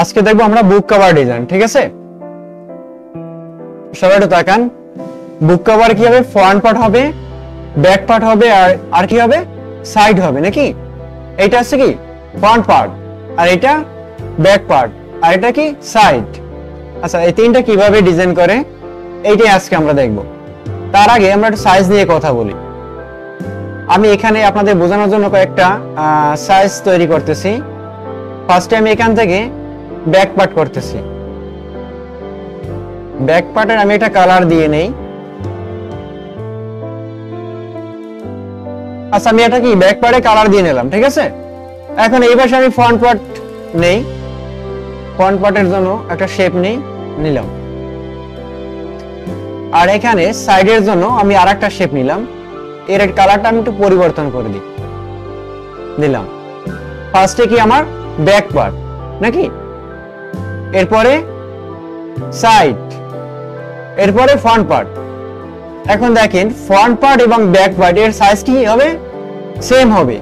আজকে দেখবো আমরা বুক কভার ডিজাইন। ঠিক আছে, সবাই একটু তাকান। বুক কভার কি হবে? ফ্রন্ট পার্ট হবে, ব্যাক পার্ট হবে, আর কি হবে? সাইড হবে নাকি? এইটা আছে কি ফ্রন্ট পার্ট, আর এটা ব্যাক পার্ট, আর এটা কি সাইড। আচ্ছা, এই তিনটা কিভাবে ডিজাইন করে এইটাই আজকে আমরা দেখব। তার আগে আমরা একটু সাইজ নিয়ে কথা বলি। আমি এখানে আপনাদের বোঝানোর জন্য কয়েকটা সাইজ তৈরি করতেছি। ফার্স্টে আমি এখান থেকে ব্যাক পার্ট করতেছি। ব্যাক পার্টের আমি একটা কালার দিয়ে নেই। আচ্ছা, আমি এটা কি ব্যাক পার্টে কালার দিয়ে নিলাম। ঠিক আছে, এখন এই পাশে আমি ফ্রন্ট পার্ট নেই। ফ্রন্ট পার্টের জন্য একটা শেপ নিলাম, আর এখানে সাইডের জন্য আমি আরেকটা শেপ নিলাম। এর কালারটা আমি একটু পরিবর্তন করে দিলাম। ফার্স্টে কি আমার ব্যাক পার্ট নাকি, এরপরে সাইড, এরপরে ফ্রন্ট পার্ট। এখন দেখেন ফ্রন্ট পার্ট এবং ব্যাক পার্ট এর সাইজ কি হবে? সেম হবে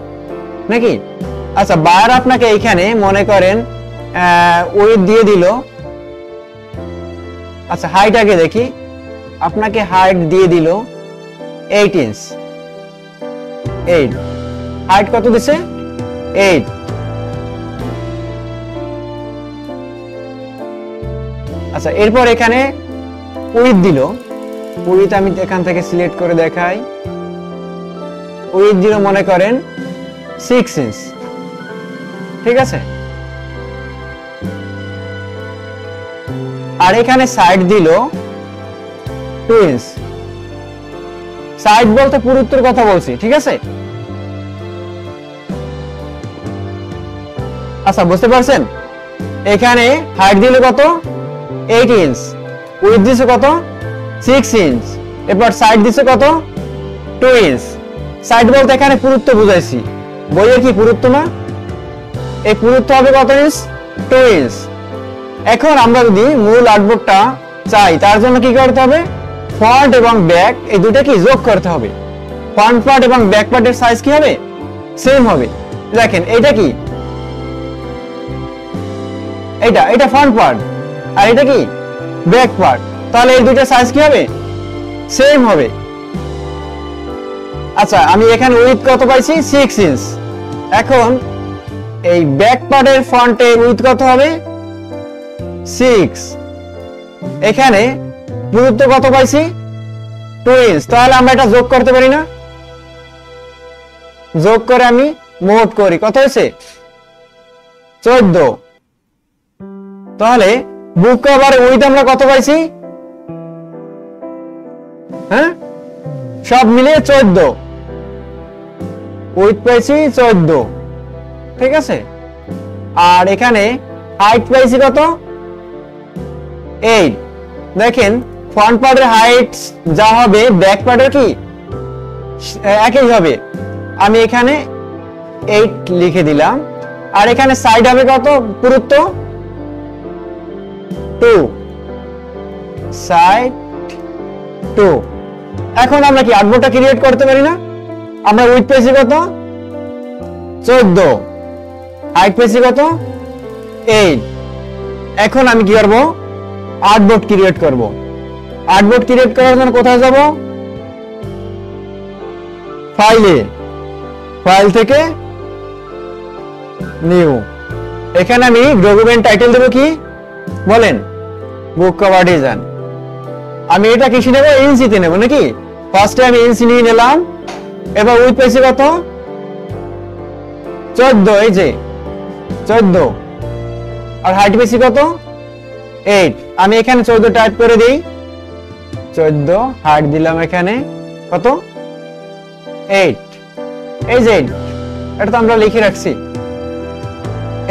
নাকি? আচ্ছা, বার আপনাকে এইখানে মনে করেন উইডথ দিয়ে দিল। আচ্ছা, হাইট আগে দেখি। আপনাকে হাইট দিয়ে দিল 8 ইঞ্চ। 8 হাইট কত দিছে? 8। আচ্ছা, এরপর এখানে উইডথ দিল। উইডথ আমি এখান থেকে সিলেক্ট করে দেখাই। উইডথ দিল মনে করেন 6 ইঞ্চ। ঠিক আছে, আর এখানে সাইড দিল 2 ইঞ্চ। সাইড বলতে পুরুত্বের কথা বলছি। ঠিক আছে, আচ্ছা বুঝতে পারছেন? এখানে হাইট দিল কত? 8 ইঞ্চ। উইডথ দিছে কত? 6 ইঞ্চ। এরপর সাইড দিছে কত? 2 ইঞ্চ। সাইড বলতে এখানে পুরুত্ব বুঝাইছি। বইয়ের কি পুরুত্ব না? এই পুরুত্ব হবে কত ইঞ্চ? 2 ইঞ্চ। এখন আমরা যদি মূল আর্টবোর্ডটা চাই, তার জন্য কি করতে হবে? ফ্রন্ট এবং ব্যাক এই দুটো কি যোগ করতে হবে। ফ্রন্ট পার্ট এবং ব্যাক পার্টের সাইজ কি হবে? সেম হবে। দেখেন এটা কি, এটা ফ্রন্ট পার্ট, আর এটা কি ব্যাক পার্ট। তাহলে এই দুটো সাইজ কি হবে? সেম হবে। আচ্ছা, আমি এখানে উইডথ কত পাইছি? 6 ইঞ্চ। এখন এই ব্যাক পার্টের ফ্রন্টে উইডথ কত হবে? 6। এখানে পুরুত্ব কত পাইছি? 2 ইঞ্চ। তাহলে আমরা এটা যোগ করতে পারি না? যোগ করে আমি মোট করি, কত হয়েছে? 14। তাহলে বুক কভার উইডথ আমরা কত পাইছি? হ্যাঁ, সব মিলিয়ে 14 উইডথ পাইছি 14। ঠিক আছে, আর এখানে হাইট পাইছি কত? 8। দেখেন ফ্রন্ট পার্টের হাইট যা হবে ব্যাক পার্টের কি একই হবে। আমি এখানে 8 লিখে দিলাম, আর এখানে সাইড হবে কত? পুরুত্ব 2, সাইড 2। এখন আমরা কি আর্টবোর্ডটা ক্রিয়েট করতে পারি না? আমরা উইডথ পেয়েছি কত? 14। হাইট পেয়েছি কত? 8। এখন আমি কি করব? আর্টবোর্ড ক্রিয়েট করব। আর্টবোর্ড ক্রিয়েট করার জন্য কোথায় যাব? ফাইল থেকে নিউ। এখানে আমি ডকুমেন্ট টাইটেল দেব কি বলেন? বুক কভার ডিজাইন। আমি এটা কিসে নেব? ইঞ্চিতে নেব নাকি? ফার্স্টে আমি ইঞ্চি নিয়ে নিলাম। এবার উইডথ পেয়েছি কত? 14। এই যে 14। আর হাইট পেয়েছি কত? 8। আমি এখানে 14 টাইপ করে দিই। 14 হাইট দিলাম এখানে কত? 8। এই যে এটা তো আমরা লিখে রাখছি,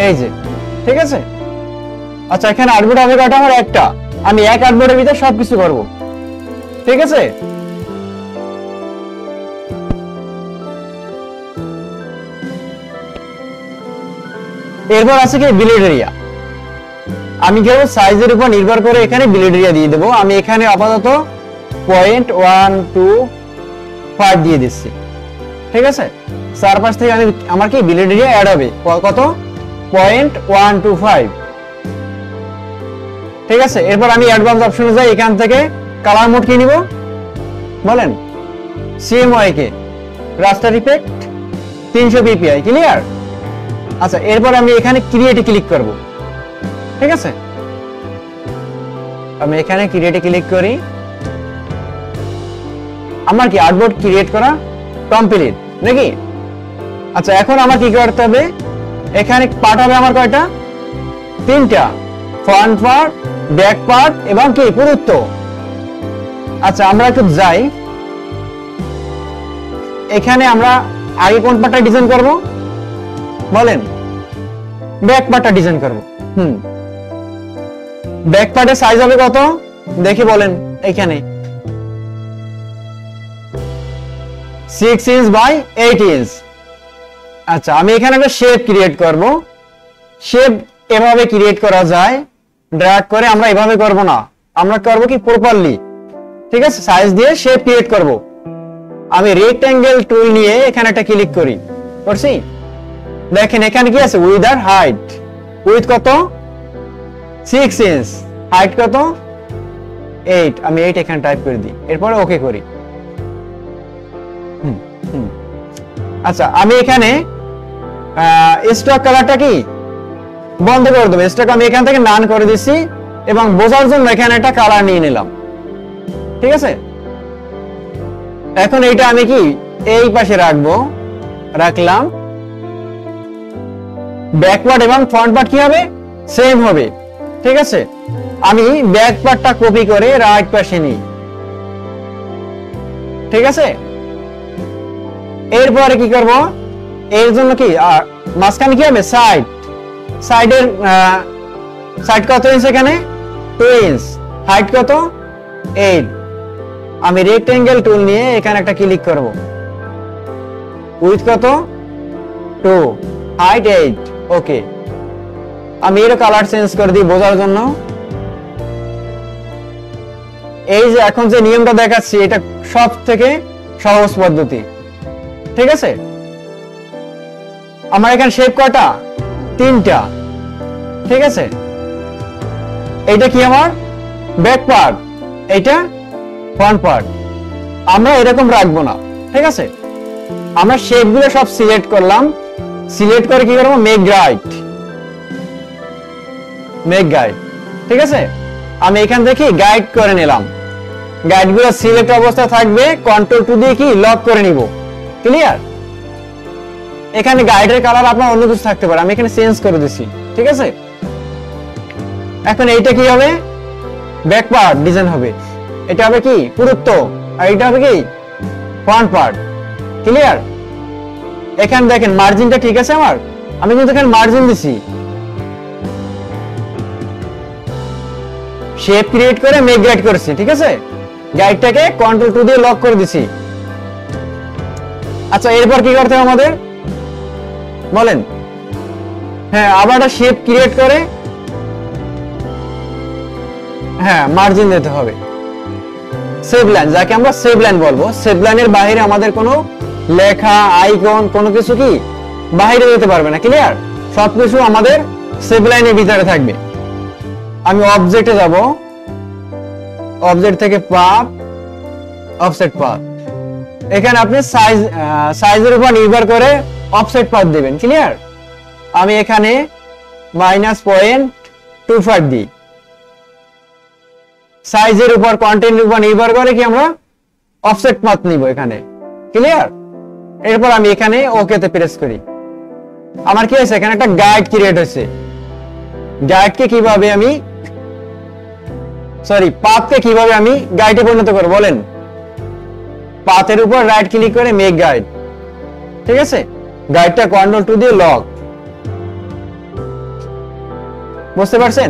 এই যে। ঠিক আছে, আচ্ছা এখানে আর্টবোর্ড হবে কয়টা? আমার একটা। আমি এক আর্টবোর্ডের ভিতরে সবকিছু করব। ঠিক আছে, এরপর আছে কি বিলেড এরিয়া। আমি কেবল সাইজের উপর নির্ভর করে এখানে বিলেড এরিয়া দিয়ে দেবো। আমি এখানে আপাতত 0.125 দিয়ে দিচ্ছি। ঠিক আছে, চারপাশ থেকে আমার কি বিলেড এরিয়া অ্যাড হবে কত? 0.125। ঠিক আছে, এরপর আমি অ্যাডভান্স অপশনে যাই, এখান থেকে কালার মোড কি নিব বলেন, CMYK রাস্টার ইফেক্ট 300 ppi, ক্লিয়ার। আচ্ছা এরপর আমি এখানে ক্রিয়েটে ক্লিক করব, ঠিক আছে, আমি এখানে ক্রিয়েটে ক্লিক করি, আমার কি আর্টবোর্ড ক্রিয়েট করা কমপ্লিট নাকি। আচ্ছা এখন আমার কি করতে হবে, এখানে পার্ট হবে আমার কয়টা, 3টা, ফ্রন্ট পার্ট, ব্যাক পার্ট এবং কি পুরুত্ব। আচ্ছা আমরা একটু যাই, এখানে আমরা আগে কোন পার্টটা ডিজাইন করব বলেন, ব্যাক পার্টটা ডিজাইন করব। ব্যাক পার্টের সাইজ হবে কত দেখি বলেন, এখানে 6 ইঞ্চ বাই 8 ইঞ্চ। আচ্ছা আমি এখানে একটা শেপ ক্রিয়েট করব, শেপ এভাবে ক্রিয়েট করা যায়, ড্র্যাগ করে আমরা এভাবে করব না, আমরা করব কি প্রপারলি, ঠিক আছে, সাইজ দিয়ে শেপ ক্রিয়েট করব। আমি রেক্ট্যাঙ্গেল টুল নিয়ে এখানে একটা ক্লিক করি, করছি, দেখেন এখানে কি আছে, উইথ আর হাইট, উইথ কত 6 ইঞ্চ, হাইট কত 8, আমি 8 এখানে টাইপ করে দিই, এরপরে ওকে করি। আচ্ছা আমি এখানে স্টক কালারটা কি বন্ধ করে দেবো, স্টক আমি এখান থেকে নান করে দিচ্ছি এবং বোঝার জন্য এখানে একটা কালার নিয়ে নিলাম, ঠিক আছে। এখন এইটা আমি কি এই পাশে রাখবো, রাখলাম, ব্যাক পার্ট এবং ফ্রন্ট পার্ট কি হবে সেম হবে, ঠিক আছে। আমি ব্যাক পার্টটা কপি করে রাইট পাশে নিই, ঠিক আছে। এরপরে কি করব, এর জন্য কি মাঝখানে কি হবে সাইড, সাইডের সাইড কত ইঞ্চ, এখানে 2 ইঞ্চ, হাইট কত 8, আমি রেক্ট্যাঙ্গেল টুল নিয়ে এখানে একটা ক্লিক করব, উইথ কত 2, হাইট 8, ওকে। আমি এর কালার চেঞ্জ করে দিই বোঝার জন্য। এই যে এখন যে নিয়মটা দেখাচ্ছি এটা সব থেকে সহজ পদ্ধতি, ঠিক আছে। আমার এখানে শেপ কয়টা, 3টা, ঠিক আছে। এইটা কি আমার ব্যাক পার্ট, এইটা ফ্রন্ট পার্ট, আমরা এরকম রাখবো না, ঠিক আছে। আমরা শেপগুলো সব সিলেক্ট করলাম, সিলেক্ট করে কি করবো, মেক গাইড, মেক গাইড, ঠিক আছে। আমি এখান থেকে গাইড করে নিলাম, গাইডগুলো সিলেক্ট অবস্থা থাকবে, কন্ট্রোল টু দিয়ে কি লক করে নিব, ক্লিয়ার। এখানে গাইডের কালার আপনার অন্য কিছু থাকতে পারে, আমি এখানে চেঞ্জ করে দিচ্ছি, ঠিক আছে। এখন এইটা কি হবে, ব্যাক পার্ট ডিজাইন হবে, এটা হবে কি পুরুত্ব, আর এটা হবে কি ফ্রন্ট পার্ট, ক্লিয়ার। এখানে দেখেন মার্জিনটা ঠিক আছে আমার, আমি কিন্তু এখানে মার্জিন দিছি, শেপ ক্রিয়েট করে মেক গাইড করেছি, ঠিক আছে। গাইডটাকে কন্ট্রোল টু দিয়ে লক করে দিছি। আচ্ছা এরপর কি করতে হবে আমাদের বলেন, হ্যাঁ আবার একটা শেপ ক্রিয়েট করে হ্যাঁ মার্জিন দিতে হবে, সেভ লাইন, যাকে আমরা সেভ লাইন বলবো। সেভ লাইনের বাইরে আমাদের কোনো লেখা, আইকন কোনো কিছু কি বাইরে যেতে পারবে না, ক্লিয়ার। সবকিছু আমাদের সেভ লাইনের ভিতরে থাকবে। আমি অবজেক্টে যাব, অবজেক্ট থেকে পাথ, অফসেট পাথ, এখানে আপনি সাইজের উপর নির্ভর করে অফসেট পাথ দিবেন, ক্লিয়ার। আমি এখানে -0.25 দিই, সাইজের উপর কন্টেন্টের উপর নির্ভর করে কি আমরা অফসেট পাথ নিব এখানে, ক্লিয়ার। এরপর আমি এখানে ওকে তে প্রেস করি, আমার কি হয়েছে, এখানে একটা গাইড ক্রিয়েট হয়েছে। গাইডকে কিভাবে আমি পাথকে কিভাবে আমি গাইডে পরিণত করব বলেন, পাথের উপর রাইট ক্লিক করে মেক গাইড, ঠিক আছে। গাইডটা কন্ট্রোল টু দিয়ে লক, বুঝতে পারছেন,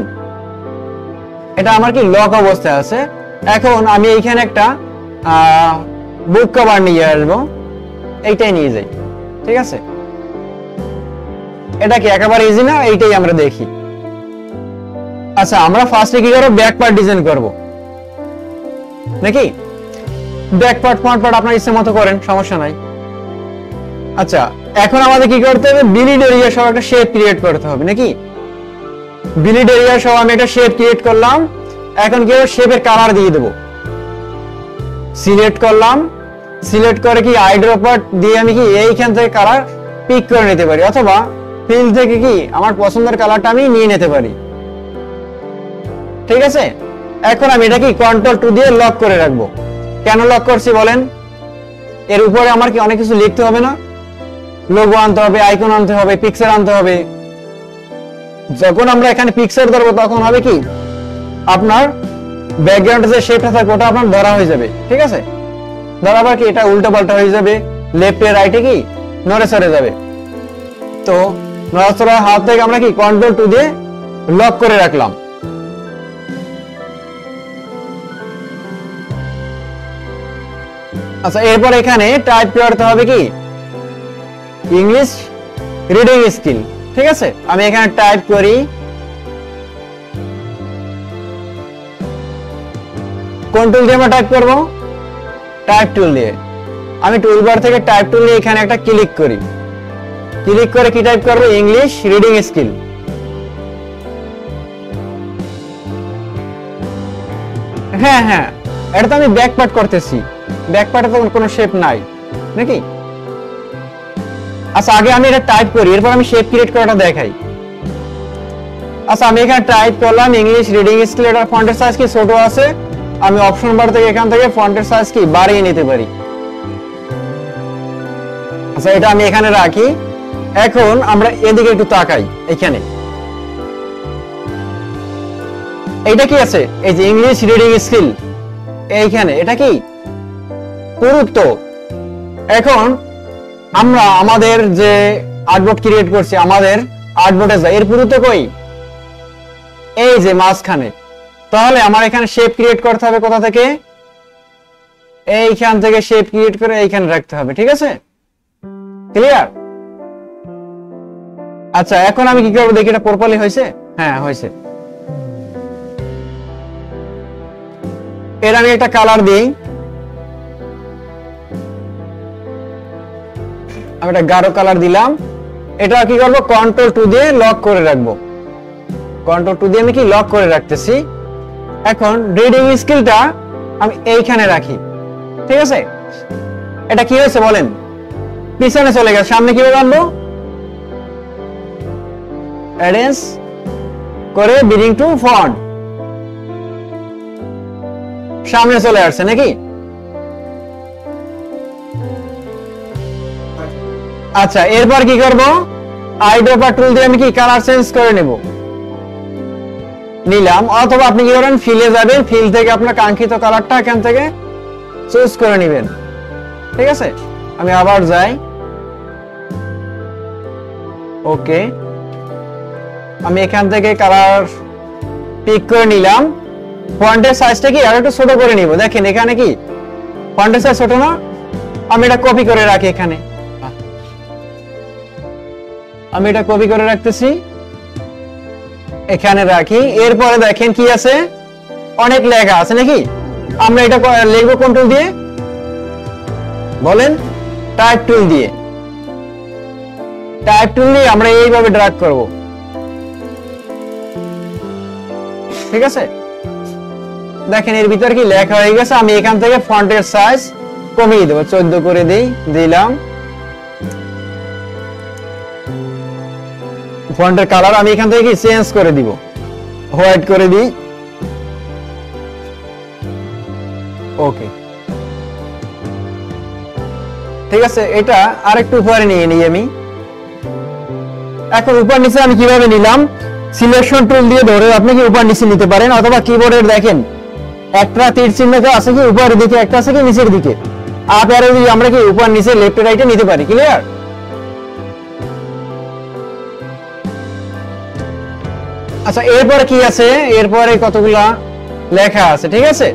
এটা আমার কি লক অবস্থায় আছে। এখন আমি এইখানে একটা বুক কভার নিয়ে আসবো, এইটাই নিয়ে যাই, ঠিক আছে। এটা কি একেবারে ইজি না, এইটাই আমরা দেখি। আচ্ছা আমরা ফার্স্টে কি করব, ব্যাক পার্ট ডিজাইন করব নাকি, ব্যাক পার্ট ফ্রন্ট পার্ট আপনার ইচ্ছে মতো করেন, সমস্যা নাই। আচ্ছা এখন আমাদের কি করতে হবে, বিলিড এরিয়া সহ একটা শেপ ক্রিয়েট করতে হবে নাকি। বিলিড এরিয়া সহ আমি একটা শেপ ক্রিয়েট করলাম। এখন কি শেপের কালার দিয়ে দেব, সিলেক্ট করলাম, সিলেক্ট করে কি আইড্রপার দিয়ে আমি কি এইখান থেকে কালার পিক করে নিতে পারি, অথবা ফিল থেকে কি আমার পছন্দের কালারটা আমি নিয়ে নিতে পারি। ঠিক আছে, এখন আমি এটা কি কন্ট্রোল 2 দিয়ে লক করে রাখবো। কেন লক করছি বলেন? এর উপরে আমার কি অনেক কিছু লিখতে হবে না? লোগো আনতে হবে, আইকন আনতে হবে, পিকচার আনতে হবে। যখন আমরা এখানে পিকচার ধরবো তখন হবে কি আপনার ব্যাকগ্রাউন্ডে যে শেপটা থাকে ওটা আপনার ধরা হয়ে যাবে। ঠিক আছে, ধরাবার কি এটা উল্টা পাল্টা হয়ে যাবে, লেফটে রাইটে কি নড়ে সরে যাবে। তো নড়াচড়া হাত থেকে আমরা কি কন্ট্রোল 2 দিয়ে লক করে রাখলাম। আচ্ছা, এরপর এখানে টাইপ করতে হবে কি ইংলিশ রিডিং স্কিল। ঠিক আছে, আমি এখানে টাইপ করি কোন টুল দিয়ে আমরা টাইপ করব? টাইপ টুল দিয়ে। আমি টুলবার থেকে টাইপ টুল দিয়ে এখানে একটা ক্লিক করি, ক্লিক করে কি টাইপ করব? English reading skill. হ্যাঁ হ্যাঁ, এটা তো আমি ব্যাক পার্ট করতেছি, ব্যাক পার্টে তো কোনো শেপ নাই নাকি? আচ্ছা, আগে আমি এটা টাইপ করি, এরপর আমি শেপ ক্রিয়েট করাটা দেখাই। আচ্ছা, আমি এখানে টাইপ করলাম ইংলিশ রিডিং স্কিল। এটার ফন্টের সাইজ কি ছোট আছে, আমি অপশন বার থেকে এখান থেকে ফন্টের সাইজ কি বাড়িয়ে নিতে পারি। আচ্ছা, এটা আমি এখানে রাখি। এখন আমরা এদিকে একটু তাকাই। এখানে এইটা কি আছে? এই যে ইংলিশ রিডিং স্কিল, এইখানে এটা কি পুরুত্ব। এখন আমরা আমাদের যে আর্টবোর্ড ক্রিয়েট করছি, আমাদের আর্টবোর্ডে যাই, এর পুরুত্ব কই? এই যে মাঝখানে। তাহলে আমার এখানে শেপ ক্রিয়েট করতে হবে কোথা থেকে? এইখান থেকে শেপ ক্রিয়েট করে এইখানে রাখতে হবে। ঠিক আছে, ক্লিয়ার? আচ্ছা, এখন আমি কি করব দেখি এটা প্রপারলি হয়েছে। হ্যাঁ, হয়েছে। এর আমি একটা কালার দিই, আমি একটা গাঢ় কালার দিলাম। এটা কি করব? কন্ট্রোল 2 দিয়ে লক করে রাখবো। কন্ট্রোল 2 দিয়ে আমি কি লক করে রাখতেছি। এখন রিডিং স্কিলটা আমি এইখানে রাখি। ঠিক আছে, এটা কি হয়েছে বলেন? পিছনে চলে গেছে, সামনে কিভাবে আনবো? অ্যারেঞ্জ করে ব্রিং টু ফন্ট, সামনে চলে আসছে নাকি? আচ্ছা, এরপর কি করব? আইড্রপার টুল দিয়ে আমি কি কালার চেঞ্জ করে নেব, নিলাম। অথবা আপনি কি করেন, ফিলে যাবেন, ফিল থেকে আপনার কাঙ্ক্ষিত কালারটা এখান থেকে চুজ করে নেবেন। ঠিক আছে, আমি আবার যাই। ওকে, আমি এখান থেকে কালার পিক করে নিলাম। ফন্টের সাইজটা কি আর একটু ছোট করে নিব। দেখেন এখানে কি ফন্টের সাইজ ছোট না? আমি এটা কপি করে রাখি এখানে, আমি এটা কপি করে রাখতেছি, এখানে রাখি। এরপরে দেখেন কি আছে, অনেক লেখা আছে নাকি? আমরা এটা লিখবো কোন টুল দিয়ে বলেন? টাইপ টুল দিয়ে। টাইপ টুল দিয়ে আমরা এইভাবে ড্র্যাগ করব। ঠিক আছে, দেখেন এর ভিতর কি লেখা হয়ে গেছে। আমি এখান থেকে ফন্টের সাইজ কমিয়ে দেবো, 14 করে দিলাম। ফন্টের কালার আমি এখান থেকে চেঞ্জ করে দিব, হোয়াইট করে দিই। ওকে, ঠিক আছে, এটা আরেকটু উপরে নিয়ে নিই আমি। এখন উপর নিচে আমি কিভাবে নিলাম? সিলেকশন টুল দিয়ে ধরে আপনি কি উপর নিচে নিতে পারেন, অথবা কিবোর্ডের দেখেন একটা তীর চিহ্ন আছে কি উপরের দিকে, একটা আছে কি নিচের দিকে। আপ অ্যারো দিয়ে আমরা কি উপর নিচে লেফট রাইটে নিতে পারি। ক্লিয়ার? আচ্ছা, এরপরে কি আছে? এরপরে কতগুলা লেখা আছে। ঠিক আছে,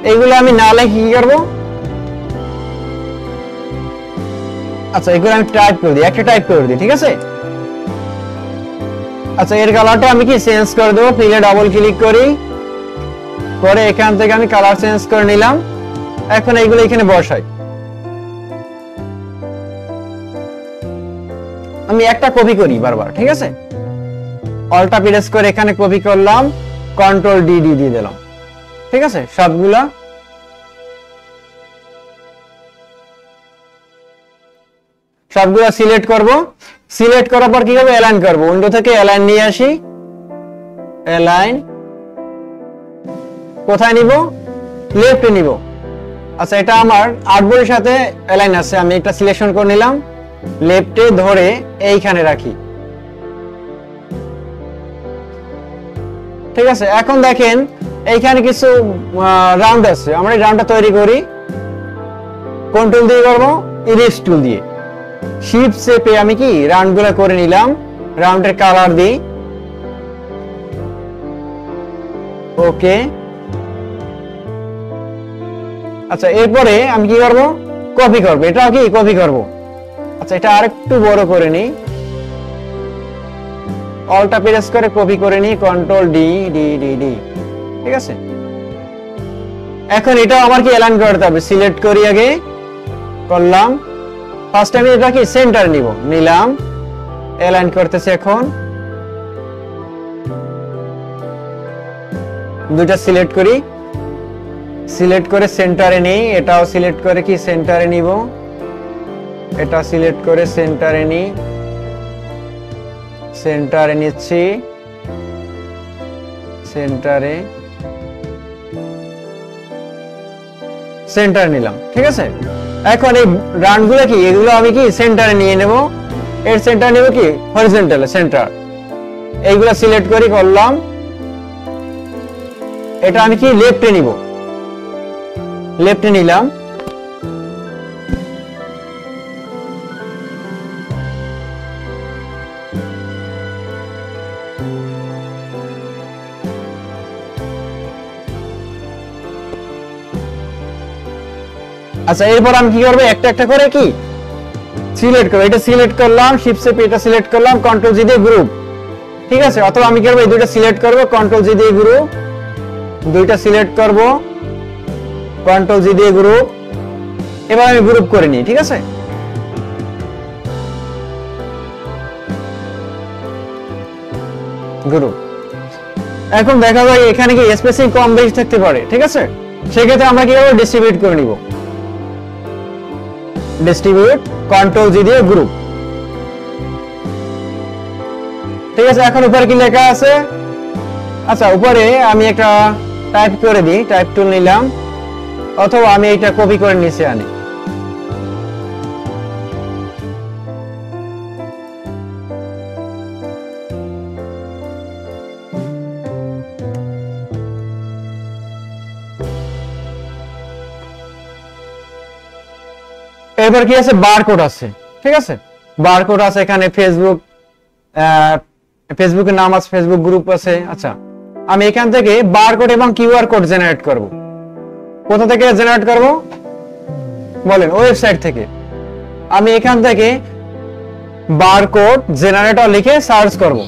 এইগুলো আমি না লিখে কি করব? আচ্ছা, এগুলো আমি টাইপ করে দিই, একটা টাইপ করে দিই। ঠিক আছে, আচ্ছা, এর কালারটা আমি কি চেঞ্জ করে দেবো। ফিলে ডাবল ক্লিক করি, পরে এখান থেকে আমি কালার চেঞ্জ করে নিলাম। এখন এইগুলো এখানে বসাই। আমি একটা কপি করি বারবার। ঠিক আছে, অল্টা প্রেস করে এখানে কপি করলাম, কন্ট্রোল ডি দিয়ে দিলাম। ঠিক আছে, সবগুলা সিলেক্ট করব। সিলেক্ট করার পর কি হবে, অ্যালাইন করব। উইন্ডো থেকে অ্যালাইন নিয়ে আসি। অ্যালাইন কোথায় নিব, লেফটে নিব। আচ্ছা, এটা আমার আর্টবোর্ডের সাথে অ্যালাইন আছে, আমি একটা সিলেকশন করে নিলাম, লেফটে ধরে এইখানে রাখি। ঠিক আছে, এখন দেখেন এইখানে কিছু রাউন্ড আছে, আমরা এই রাউন্ডটা তৈরি করি। কন্ট্রোল দিয়ে করব, ইরেজ টুল দিয়ে শিফট চেপে আমি কি রাউন্ডগুলো করে নিলাম। রাউন্ডের কালার দিই, ওকে। আচ্ছা, এরপরে আমি কি করব, কপি করব। এটাও কি কপি করব। আচ্ছা, এটা আরেকটু বড় করে নিই, অল্টা প্রেস করে কপি করে নিই, control D D D D. ঠিক আছে, এখন এটা আমার কি অ্যালাইন করতে হবে। সিলেক্ট করি, আগে করলাম। ফার্স্ট আমি এটা কি সেন্টার নিলাম, অ্যালাইন করতেছি। এখন দুইটা সিলেক্ট করি, সিলেক্ট করে সেন্টারে নেই। এটাও সিলেক্ট করে কি সেন্টারে নিব, এটা সিলেক্ট করে সেন্টারে নিই, সেন্টারে নিচ্ছি, সেন্টারে সেন্টার নিলাম। ঠিক আছে, এখন এই রাউন্ডগুলো কি এগুলো আমি কি সেন্টারে নিয়ে নেব। এর সেন্টার নেব কি হরিজন্টাল সেন্টার। এইগুলো সিলেক্ট করি, করলাম। এটা আমি কি লেফটে নিব, লেফটে নিলাম। আচ্ছা, এরপর আমি কি করব, একটা একটা করে কি সিলেক্ট করব। এটা সিলেক্ট করলাম, শিফট চেপে এটা সিলেক্ট করলাম, কন্ট্রোল জি দিয়ে গ্রুপ। ঠিক আছে, অথবা আমি কি করব, এই দুইটা সিলেক্ট করব, কন্ট্রোল জি দিয়ে গ্রুপ। দুইটা সিলেক্ট করব, কন্ট্রোল জি দিয়ে গ্রুপ। এবার আমি গ্রুপ করে নিই। ঠিক আছে, গ্রুপ। এখন দেখা যায় এখানে কি স্পেসিং কম বেশি থাকতে পারে। ঠিক আছে, সেক্ষেত্রে আমরা কি করব, ডিস্ট্রিবিউট করে নিব। ডিস্ট্রিবিউট, কন্ট্রোল জি দিয়ে গ্রুপ। ঠিক আছে, এখন উপরে কি লেখা আছে। আচ্ছা, উপরে আমি একটা টাইপ করে দিই, টাইপ টুল নিলাম, অথবা আমি এটা কপি করে নিচে আনি। এবার কি আছে, বারকোড আছে। ঠিক আছে, বারকোড আছে এখানে, ফেসবুকের নাম আছে, ফেসবুক গ্রুপ আছে। আচ্ছা, আমি এখান থেকে বারকোড এবং কিউআর কোড জেনারেট করব। কোথা থেকে জেনারেট করব বলেন, ওয়েবসাইট থেকে। আমি এখান থেকে বারকোড জেনারেটর লিখে সার্চ করব।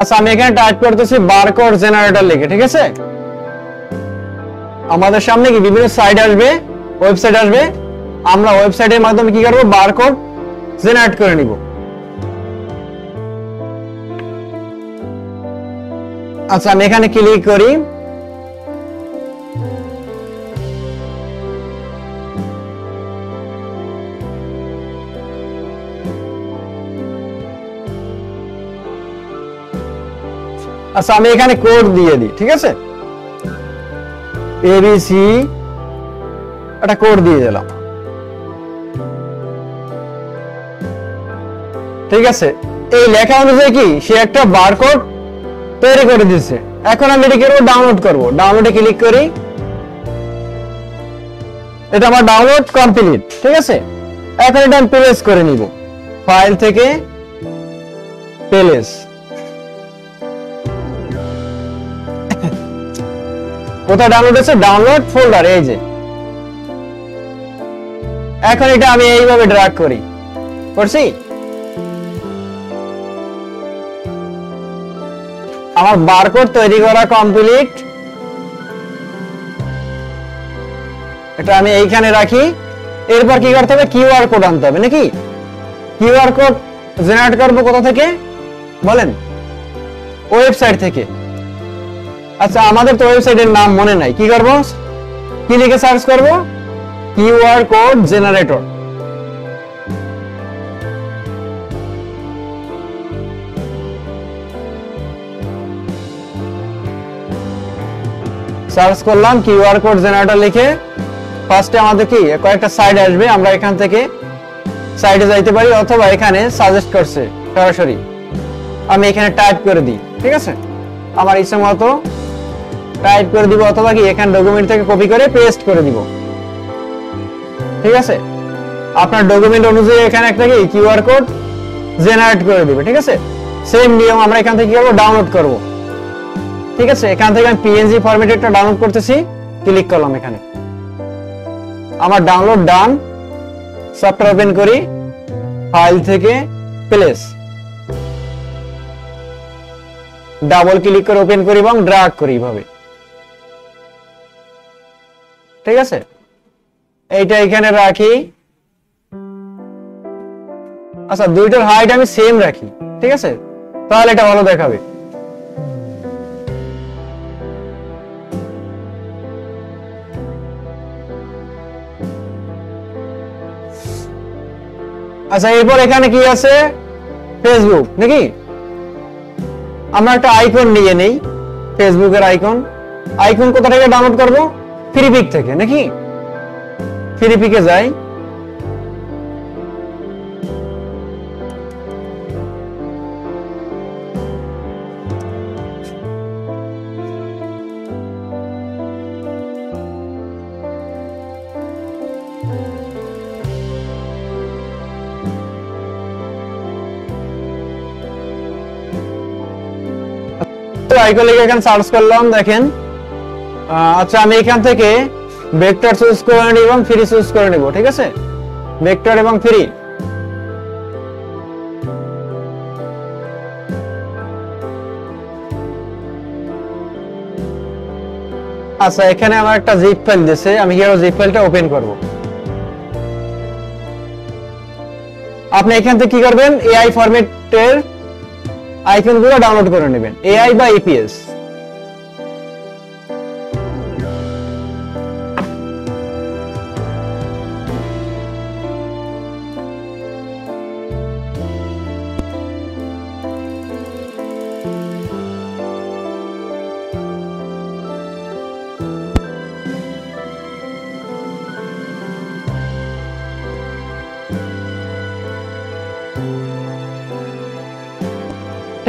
আচ্ছা, আমি এখানে টাইপ করতেছি বারকোড জেনারেটর লিখে। ঠিক আছে, আমাদের সামনে কি বিভিন্ন সাইট আসবে, ওয়েবসাইট আসবে। আমরা ওয়েবসাইটের মাধ্যমে কি করব, বারকোড জেনারেট করে নিব। আচ্ছা, আমি এখানে ক্লিক করি। আচ্ছা, আমি এখানে কোড দিয়ে দিই। ঠিক আছে, এবিসি একটা কোড দিয়ে দিলাম। ঠিক আছে, এই লেখা অনুযায়ী কি সে একটা বারকোড তৈরি করে দিয়েছে। এখন আমি এটা করব, ডাউনলোড করব। ডাউনলোডে ক্লিক করি, এটা আমার ডাউনলোড কমপ্লিট। ঠিক আছে, এখন এটা আমি প্লেস করে নিব, ফাইল থেকে প্লেস। কোথায় ডাউনলোড আছে, ডাউনলোড ফোল্ডার, এই যে। এখন এটা আমি এইভাবে ড্র্যাগ করি, করছি। আমার বারকোড তৈরি করা কমপ্লিট। এটা আমি এইখানে রাখি। এরপর কি করতে হবে, কিউআর কোড আনতে হবে নাকি? কিউআর কোড জেনারেট করবো কোথা থেকে বলেন? ওয়েবসাইট থেকে। আচ্ছা আমাদের তো ওয়েবসাইটের নাম মনে নাই, কি করব, কি লিখে সার্চ করব, কিউআর কোড জেনারেটর। সার্চ করলাম কিউআর কোড জেনারেটর লিখে। ফার্স্টে আমাদের কি কয়েকটা সাইট আসবে, আমরা এখান থেকে সাইটে যাইতে পারি, অথবা এখানে সাজেস্ট করছে সরাসরি, আমি এখানে টাইপ করে দিই, ঠিক আছে, আমার ইচ্ছা মতো টাইপ করে দিব, অথবা কি এখানে ডকুমেন্ট থেকে কপি করে পেস্ট করে দিব, ঠিক আছে। আপনার ডকুমেন্ট অনুযায়ী এখানে একটা কি কিউআর কোড জেনারেট করে দিবে, ঠিক আছে। সেম নিয়ম আমরা এখান থেকে কি করব, ডাউনলোড করব, ঠিক আছে। এখান থেকে আমি পিএনজি ফরম্যাটে একটা ডাউনলোড করতেছি, ক্লিক করলাম এখানে, আমার ডাউনলোড ডান। সফটওয়্যার ওপেন করি, ফাইল থেকে প্লেস, ডাবল ক্লিক করে ওপেন করি এবং ড্র্যাগ করি এইভাবে, ঠিক আছে। এইটা এখানে রাখি। আচ্ছা দুইটার হাইট আমি সেম রাখি, ঠিক আছে, তাহলে এটা ভালো দেখাবে। আচ্ছা এরপর এখানে কি আছে, ফেসবুক নাকি? আমরা একটা আইকন নিয়ে নেই, ফেসবুকের আইকন। আইকন কোথা থেকে ডাউনলোড করব, ফ্রিপিক থেকে নাকি? ফ্রিপিকে যাই, আইকন লিখে এখানে সার্চ করলাম, দেখেন। আচ্ছা আমি এখান থেকে ভেক্টর চুজ করে নিব এবং ফ্রি চুজ করে নিব, ঠিক আছে, ভেক্টর এবং ফ্রি। আচ্ছা এখানে আমার একটা জিপ ফাইল দিয়েছে, আমি কি জিপ ফাইলটা ওপেন করব। আপনি এখান থেকে কি করবেন, এআই ফরম্যাটের আইকনগুলো ডাউনলোড করে নেবেন, এআই বা ইপিএস।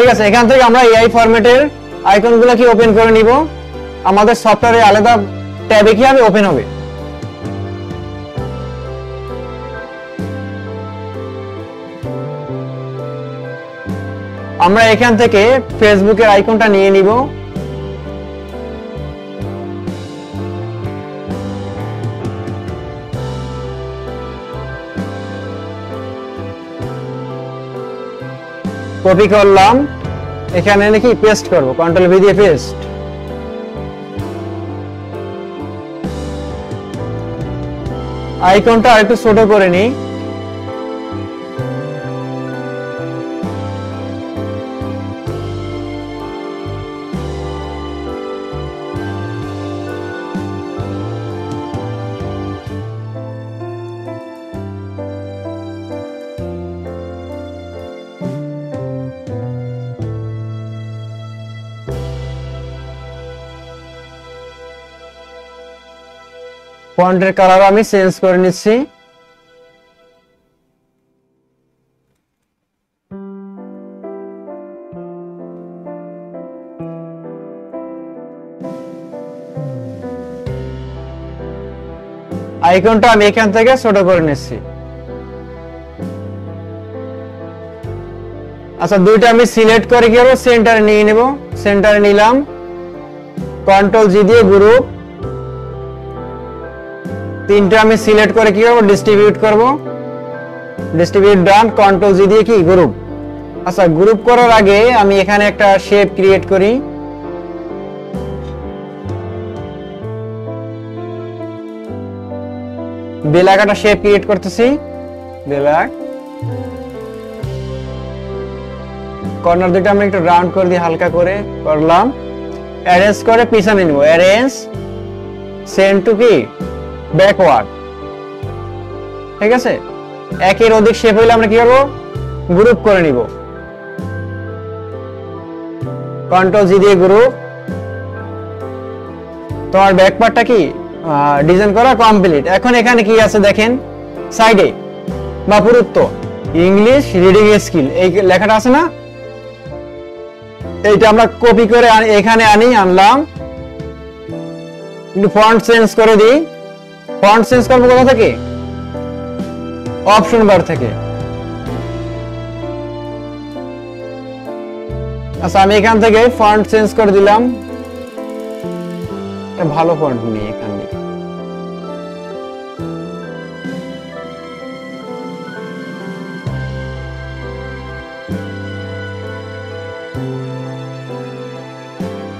ঠিক আছে, এখান থেকে আমরা এআই ফরম্যাটের আইকনগুলো কি ওপেন করে নিব, আমাদের সফটওয়্যারে আলাদা ট্যাবে কি হবে, ওপেন হবে। আমরা এখান থেকে ফেসবুকের আইকনটা নিয়ে নিব, কপি করলাম, এখানে নাকি পেস্ট করব, কন্ট্রোল ভি দিয়ে পেস্ট। আইকনটা আরেকটু ছোট করে নিই, ফন্টের কালার আমি চেঞ্জ করে নিচ্ছি। আইকনটা আমি এখান থেকে ছোট করে নিচ্ছি। আচ্ছা দুইটা আমি সিলেক্ট করে কি করব, সেন্টারে নিয়ে নেব, সেন্টারে নিলাম, কন্ট্রোল জি দিয়ে গ্রুপ। তিনটা আমি সিলেক্ট করে কি করব, ডিস্ট্রিবিউট করব, ডিস্ট্রিবিউট ডান, কন্ট্রোল জি দিয়ে কি গ্রুপ। আচ্ছা গ্রুপ করার আগে আমি এখানে একটা শেপ ক্রিয়েট করি, বেলাক একটা শেপ ক্রিয়েট করতেছি, বেলাক কর্নার দুটো আমরা একটু রাউন্ড করে দিই, হালকা করে করলাম। অ্যারেঞ্জ করে পিছনে নিব, অ্যারেঞ্জ সেন্ড টু কি ব্যাকওয়ার্ড, ঠিক আছে। একের অধিক শেপ হইলে আমরা কি করব, গ্রুপ করে নিব, কন্ট্রোল জি দিয়ে গ্রুপ। তোমার ব্যাক পার্টটা কি ডিজাইন করা কমপ্লিট। এখন এখানে কি আছে দেখেন, সাইডে বা পুরুত্ব ইংলিশ রিডিং স্কিল এই লেখাটা আছে না, এইটা আমরা কপি করে এখানে আনলাম, একটু ফন্ট চেঞ্জ করে দিই। ফন্ট চেঞ্জ করবো কোথা থেকে, অপশন বার থেকে। আচ্ছা আমি এখান থেকে ফন্ট চেঞ্জ করে দিলাম, ভালো ফন্ট নিয়ে এখান থেকে।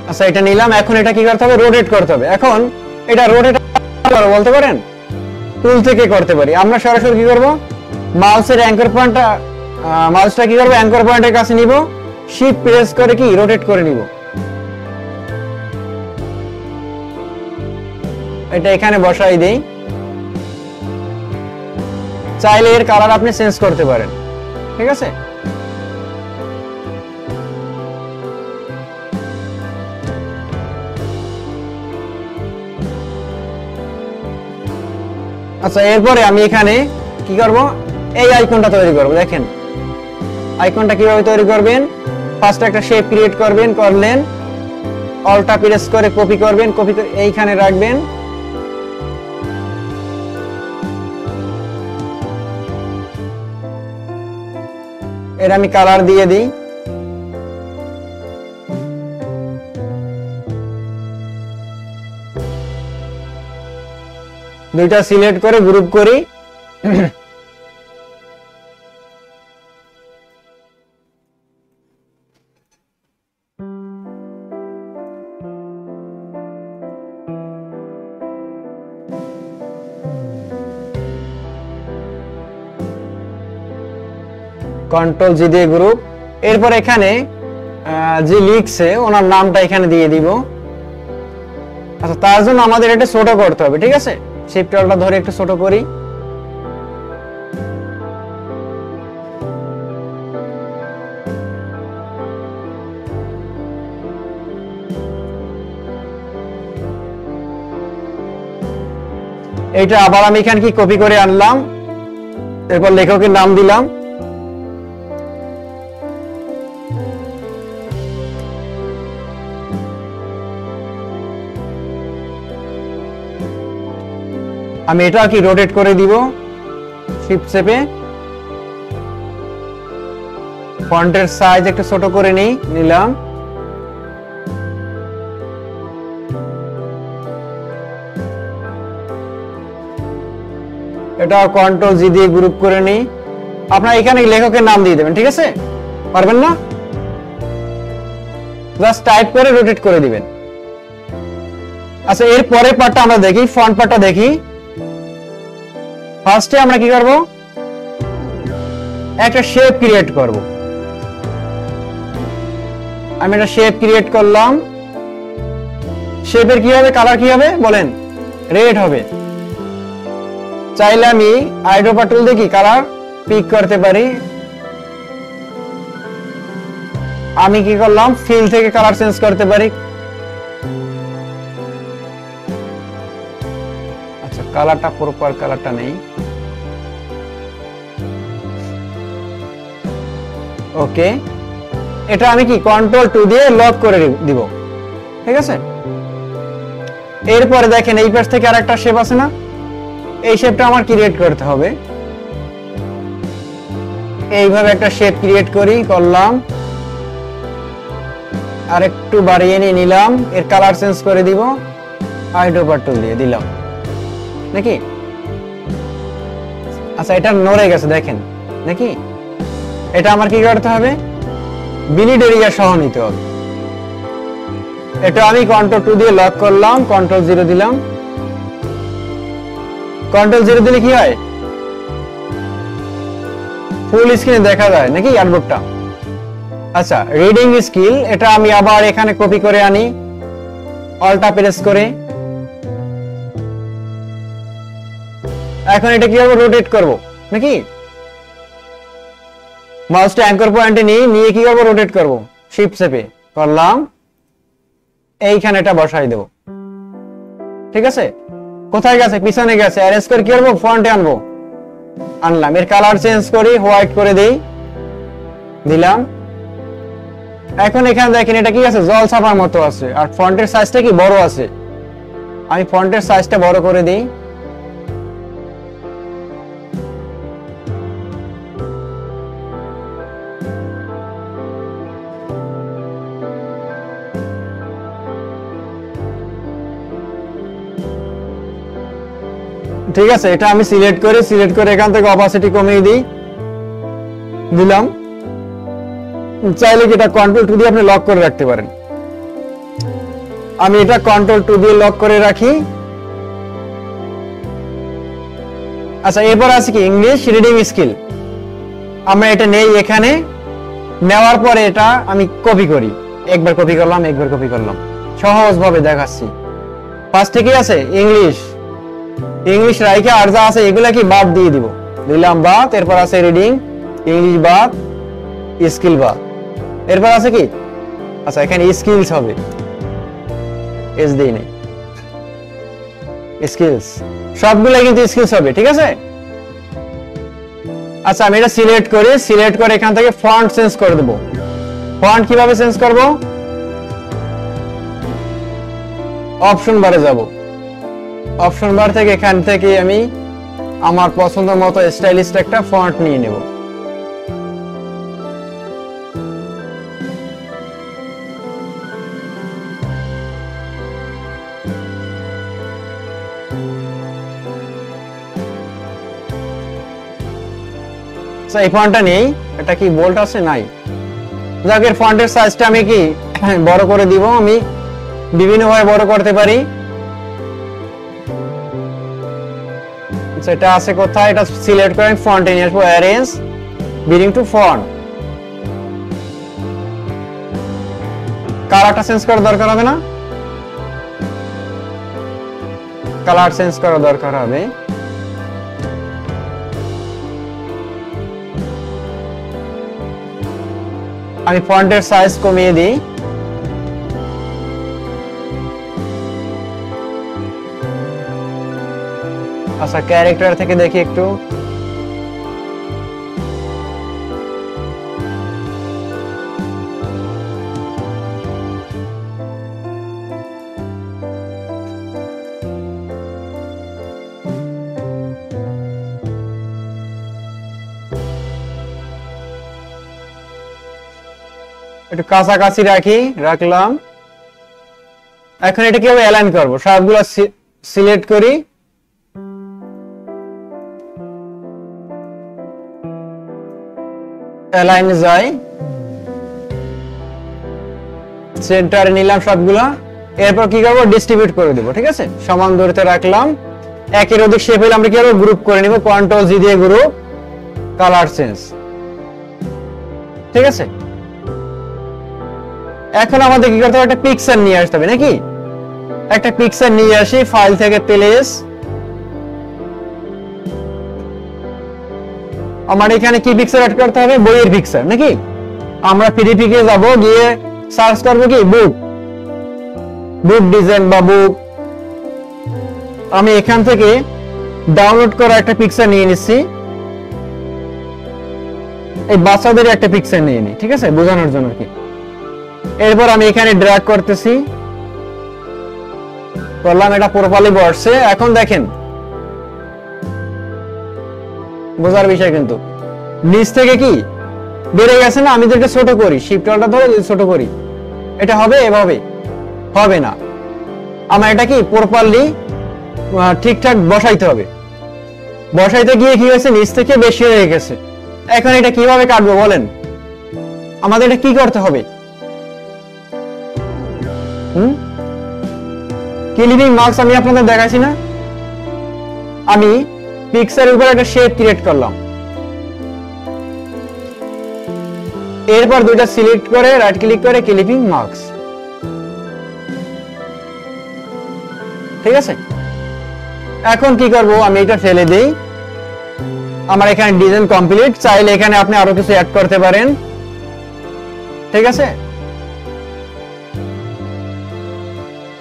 আচ্ছা এটা নিলাম, এখন এটা কি করতে হবে, রোটেট করতে হবে। এখন এটা রোটেট বলতে পারেন টুল থেকে করতে পারি। আমরা সরাসরি কি করব, মাউসের অ্যাঙ্কর পয়েন্টটা, মাউসটা কি করব, অ্যাঙ্কর পয়েন্টের কাছে নিব, শিফট প্রেস করে কি রোটেট করে নিব। এটা এখানে বসাই দেই। চাইলে এর কালার আপনি চেঞ্জ করতে পারেন, ঠিক আছে। আচ্ছা এরপরে আমি এখানে কি করব, এই আইকনটা তৈরি করব। দেখেন আইকনটা কিভাবে তৈরি করবেন, ফার্স্ট একটা শেপ ক্রিয়েট করবেন, করলেন অল্টা প্রেস করে কপি করবেন, কপি করে এইখানে রাখবেন। এর আমি কালার দিয়ে দিই, দুইটা সিলেক্ট করে গ্রুপ করি। কন্ট্রোল জি দিয়ে গ্রুপ। এরপর এখানে যে লিখছে ওনার নামটা এখানে দিয়ে দিব। আচ্ছা তার জন্য আমাদের এটা ছোট করতে হবে, ঠিক আছে। শিফট অল্টা ধরে একটু ছোট করি। এটা আবার আমি এখানে কি কপি করে আনলাম, এরপর লেখকের নাম দিলাম। আমি এটা কি রোটেট করে দিব, শিফট চেপে ফন্টের সাইজ একটু ছোট করে নিলাম। এটা কন্ট্রোল জি দিয়ে গ্রুপ করে নিই। আপনারা এখানে লেখকের নাম দিয়ে দেবেন, ঠিক আছে। পারবেন না, জাস্ট টাইপ করে রোটেট করে দিবেন। আচ্ছা এর পরের পার্টটা আমরা দেখি, ফন্ট পার্টটা দেখি। ফার্স্টে আমরা কি করব, একটা শেপ ক্রিয়েট করব। আমি একটা শেপ ক্রিয়েট করলাম। শেপের কি হবে, কালার কি হবে বলেন, রেড হবে। চাইলে আমি আইড্রপার টুল দিয়ে কি কালার পিক করতে পারি। আমি কি করলাম, ফিল থেকে কালার চেঞ্জ করতে পারি। আচ্ছা কালারটা প্রপার কালারটা নেই, ওকে। এটা আমি কি কন্ট্রোল টু দিয়ে লক করে দিব, ঠিক আছে। এরপরে দেখেন এই পাশ থেকে আরেকটা শেপ আছে না, এই শেপটা আমার ক্রিয়েট করতে হবে। এইভাবে একটা শেপ ক্রিয়েট করলাম, আর একটু বাড়িয়ে নিলাম। এর কালার চেঞ্জ করে দিব, আইড্রপার টুল দিয়ে দিলাম নাকি। আচ্ছা এটা নড়ে গেছে দেখেন নাকি। এটা আমার কি করতে হবে, বিলিড এরিয়া সহ নিতে হবে। এটা আমি কন্ট্রোল টু দিয়ে লক করলাম, কন্ট্রোল জিরো দিলাম। কন্ট্রোল 0 দিলে কি হয়, ফুল স্ক্রিনে দেখা যায় নাকি আর্টবোর্ডটা। আচ্ছা, রিডিং স্কিল, এটা আমি আবার এখানে কপি করে আনি, অল্টা প্রেস করে। এখন এটা কিভাবে রোটেট করব নাকি, মাউসটা অ্যাঙ্কর পয়েন্টে নিয়ে কি করব, রোটেট করব, শিফট চেপে করলাম, এইখানে এটা বসাই দেব। ঠিক আছে, কোথায় গেছে, পিছনে গেছে, অ্যারেঞ্জ করে কি করব, ফ্রন্টে আনবো, আনলাম। এর কালার চেঞ্জ করি, হোয়াইট করে দেই, দিলাম। এখন এখানে দেখেন এটা কি আছে, জল ছাপার মতো আছে, আর ফন্টের সাইজটা কি বড় আছে। আমি ফন্টের সাইজটা বড় করে দিই। ঠিক আছে, এটা আমি সিলেক্ট করে এখান থেকে অপাসিটি কমিয়ে দিই, দিলাম। চাইলে কি এটা কন্ট্রোল 2 দিয়ে আপনি লক করে রাখতে পারেন। আমি এটা কন্ট্রোল 2 দিয়ে লক করে রাখি। আচ্ছা, এরপর আছে কি ইংলিশ রিডিং স্কিল। আমরা এটা নেই, এখানে নেওয়ার পরে এটা আমি কপি করি, একবার কপি করলাম, একবার কপি করলাম, সহজভাবে দেখাচ্ছি। ফার্স্টে কি আছে, ইংলিশ রাইখে আর যা আছে এগুলা কি বাদ দিয়ে দিব, দিলাম বাদ। এরপর আছে রিডিং, ইংলিশ বাদ, স্কিল বাদ। এরপর আছে কি, আচ্ছা এখানে স্কিলস হবে, এস দেই নাই, স্কিলস, সবগুলা কিন্তু স্কিলস হবে। ঠিক আছে, আচ্ছা আমি এটা সিলেক্ট করে এখান থেকে ফন্ট চেঞ্জ করে দেব। ফন্ট কিভাবে চেঞ্জ করব, অপশন বারে যাব, অপশন বার থেকে এখান থেকে আমি আমার পছন্দ মতো স্টাইলিশ একটা ফন্ট নিয়ে নেব। এই ফন্টটা নেই, এটা কি বোল্ড আছে, নাই, যাক এর ফন্টের সাইজটা আমি কি বড় করে দিব। আমি বিভিন্ন ভাবে বড় করতে পারি। এটা আছে কোথায়, এটা সিলেক্ট করে ফন্টে নিয়ে আসবো, অ্যারেঞ্জ বিডিং টু ফন্ট। কালারটা চেঞ্জ করার দরকার হবে না, কালার চেঞ্জ করার দরকার হবে। আমি ফন্টের সাইজ কমিয়ে দিই। আচ্ছা, ক্যারেক্টার থেকে দেখি একটু, একটু কাছাকাছি রাখলাম। এখন এটা কিভাবে অ্যালাইন করব, সবগুলো সিলেক্ট করি, অ্যালাইনে যাই, সেন্টারে নিলাম সবগুলা। এরপর কি করব, ডিস্ট্রিবিউট করে দেব। ঠিক আছে, সমান দূরত্বে রাখলাম। একের অধিক শেপ হলে আমরা কি করব, গ্রুপ করে নিব, কন্ট্রোল জি দিয়ে গ্রুপ, কালার চেঞ্জ। ঠিক আছে, এখন আমাদের কি করতে হবে, একটা পিকচার নিয়ে আসতে হবে নাকি, একটা পিকচার নিয়ে আসি, ফাইল থেকে প্লেস। আমার এখানে কি পিকচার অ্যাড করতে হবে, বইয়ের পিকচার নাকি। আমরা পিডিএফে যাব, গিয়ে সার্চ করব কি, বুক ডিজাইন বা বুক। আমি এখান থেকে ডাউনলোড করা একটা পিকচার নিয়ে নিচ্ছি, এই বাচ্চাদের একটা পিকচার নিয়ে নিই। ঠিক আছে, বোঝানোর জন্য কি। এরপর আমি এখানে ড্র্যাগ করতেছি, করলাম, এটা প্রপারলি বসছে। এখন দেখেন, বোঝার বিষয় কিন্তু নিচ থেকে কি বেড়ে গেছে না, আমি এটাকে ছোট করি, শিফট অল্টা ধরে ছোট করি, এটা হবে, এভাবে হবে না। আমার এটা কি প্রপারলি ঠিকঠাক বসাইতে হবে। বসাইতে গিয়ে কি হয়েছে, নিচ থেকে বেশি হয়ে গেছে। এখন এটা কিভাবে কাটবো বলেন, আমাদের এটা কি করতে হবে, ক্লিপিং মার্কস আমি আপনাদের দেখাইছি না, আমি পিক্সেলের উপর একটা শেপ ক্রিয়েট করলাম, এরপর দুইটা সিলেক্ট করে রাইট ক্লিক করে ক্লিপিং মার্কস। ঠিক আছে, এখন কি করব, আমি এটা ফেলে দেই। আমার এখানে ডিজাইন কমপ্লিট। চাইলে এখানে আপনি আরো কিছু অ্যাড করতে পারেন। ঠিক আছে,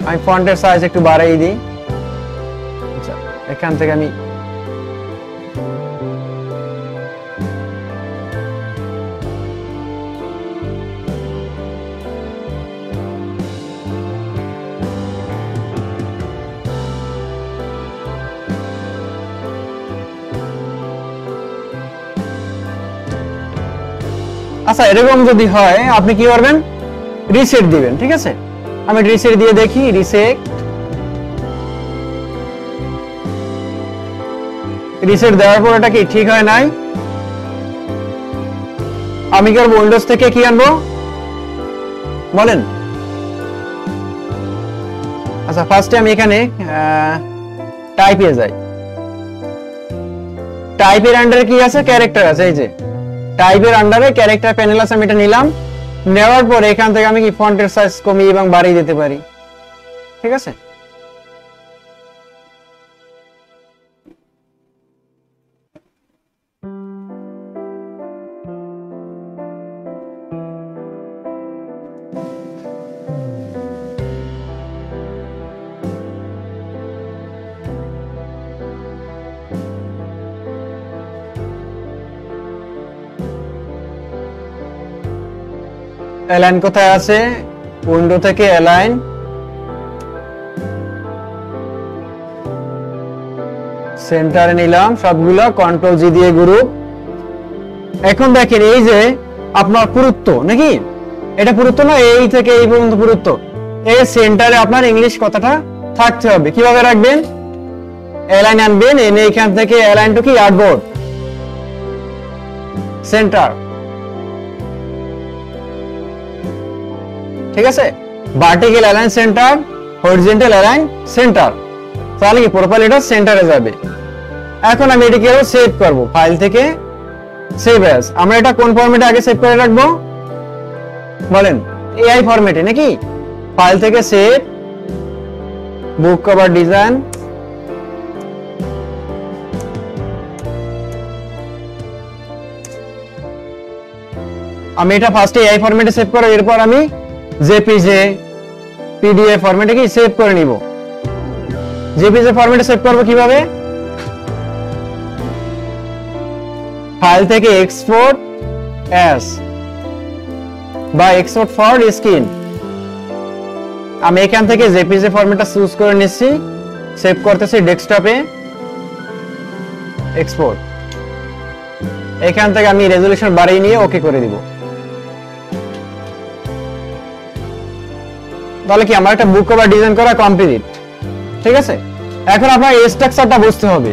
আমি ফন্টের সাইজ একটু বাড়াই দিই। আচ্ছা, এখান থেকে আমি আচ্ছা, এরকম যদি হয় আপনি কি করবেন, রিসেট দিবেন। ঠিক আছে, আমি রিসেট দিয়ে দেখি। রিসেট দেওয়ার পর এটা কি ঠিক হয় নাই, আমি কি করব, উইন্ডোজ থেকে কি আনবো বলেন। আচ্ছা, ফার্স্টে আমি এখানে টাইপে যাই। টাইপের আন্ডারে কি আছে, ক্যারেক্টার আছে। এই যে টাইপের আন্ডারে ক্যারেক্টার প্যানেল আছে, আমি এটা নিলাম। নেওয়ার পর এখান থেকে আমি কি ফন্টের সাইজ কমিয়ে এবং বাড়িয়ে দিতে পারি। ঠিক আছে, অ্যালাইন কোথায় আছে, উইন্ডো থেকে অ্যালাইন, সেন্টারে নিলাম সবগুলো, কন্ট্রোল জি দিয়ে গ্রুপ। এখন দেখেন এই যে আপনার পুরুত্ব নাকি, এটা পুরুত্ব না, এই থেকে এই পর্যন্ত পুরুত্ব, এই সেন্টারে আপনার ইংলিশ কথাটা থাকতে হবে। কিভাবে রাখবেন, অ্যালাইন আনবেন, এনে এখান থেকে অ্যালাইন টু কি আর্টবোর্ড সেন্টার। ঠিক আছে, vertical align centre, horizontal align centre, তাহলে কি প্রপারলি এটা সেন্টারে যাবে। এখন আমি এটাকে সেভ করব, ফাইল থেকে সেভ অ্যাজ। আমরা এটা কোন ফরম্যাটে আগে সেভ করে রাখবো বলেন, এআই ফরম্যাটে নাকি। ফাইল থেকে সেভ, বুক কভার ডিজাইন, আমি এটা ফার্স্টে এআই ফরম্যাটে সেভ করব, এরপর আমি জেপিজে পিডিএফ ফরম্যাটে কি সেভ করে নিব। জেপিজে ফরম্যাটে সেভ করব কিভাবে, ফাইল থেকে এক্সপোর্ট অ্যাজ বা এক্সপোর্ট ফর স্ক্রিন, আমি এখান থেকে জেপিজে ফরম্যাটটা চুজ করে নিচ্ছি, সেভ করতেছি ডেস্কটপে, এক্সপোর্ট। এখান থেকে আমি রেজোলিউশন বাড়িয়ে নিয়ে ওকে করে দিব। তাহলে কি আমার একটা বুক কভার ডিজাইন করা কমপ্লিট। ঠিক আছে, এখন আপনার এই স্ট্রাকচারটা বুঝতে হবে,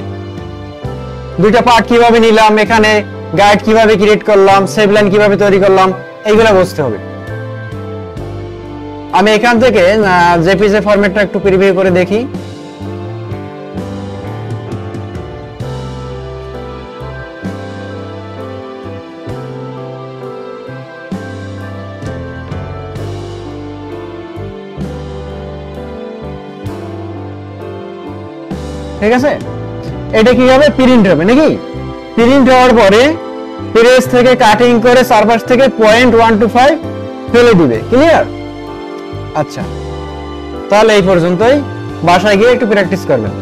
দুইটা পার্ট কিভাবে নিলাম, এখানে গাইড কিভাবে ক্রিয়েট করলাম, সেভ লাইন কিভাবে তৈরি করলাম, এইগুলা বুঝতে হবে। আমি এখান থেকে জেপিজে ফরম্যাটটা একটু প্রিভিউ করে দেখি। ঠিক আছে, এটা কি হবে, প্রিন্ট হবে নাকি। প্রিন্ট হওয়ার পরে পেজ থেকে কাটিং করে সারফেস থেকে 0.125 ফেলে দিবে। ক্লিয়ার? আচ্ছা, তাহলে এই পর্যন্তই, বাসায় গিয়ে একটু প্র্যাকটিস করবেন।